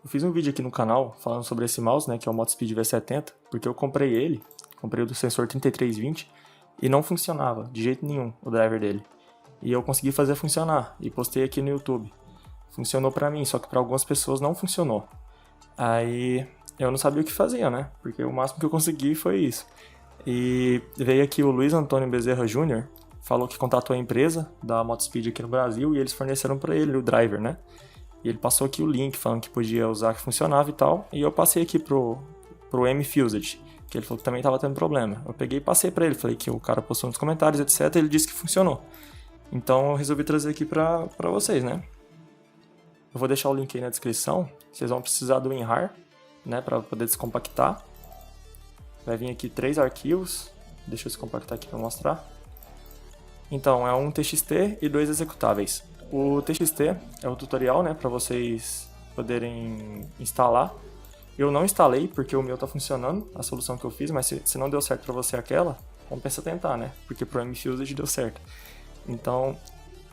Eu fiz um vídeo aqui no canal falando sobre esse mouse, né, que é o Motospeed V70, porque eu comprei ele, comprei o do sensor 3320 e não funcionava de jeito nenhum o driver dele. E eu consegui fazer funcionar e postei aqui no YouTube. Funcionou pra mim, só que pra algumas pessoas não funcionou. Aí eu não sabia o que fazia, né, porque o máximo que eu consegui foi isso. E veio aqui o Luiz Antônio Bezerra Júnior, falou que contatou a empresa da Motospeed aqui no Brasil e eles forneceram pra ele o driver, né. E ele passou aqui o link falando que podia usar, que funcionava e tal. E eu passei aqui pro M-Fused, que ele falou que também estava tendo problema. Eu peguei e passei pra ele, falei que o cara postou nos comentários, etc. E ele disse que funcionou. Então eu resolvi trazer aqui pra vocês, né. Eu vou deixar o link aí na descrição. Vocês vão precisar do WinRAR, né, pra poder descompactar. Vai vir aqui 3 arquivos. Deixa eu descompactar aqui pra mostrar. Então, é um TXT e 2 executáveis. O TXT é o tutorial, né, para vocês poderem instalar. Eu não instalei porque o meu tá funcionando, a solução que eu fiz, mas se não deu certo para você aquela, compensa tentar, né, porque pro M-Fused deu certo. Então,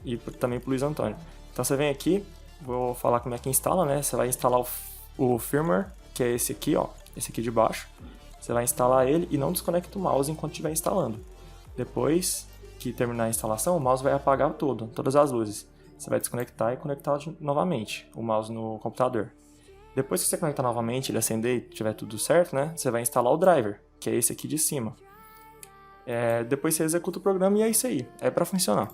e também pro Luiz Antônio. Então você vem aqui, vou falar como é que instala, né, você vai instalar o firmware, que é esse aqui, ó, esse aqui de baixo. Você vai instalar ele e não desconecta o mouse enquanto estiver instalando. Depois que terminar a instalação, o mouse vai apagar todas as luzes. Você vai desconectar e conectar novamente o mouse no computador. Depois que você conectar novamente, ele acender e tiver tudo certo, né? Você vai instalar o driver, que é esse aqui de cima. Depois você executa o programa e é isso aí. É para funcionar.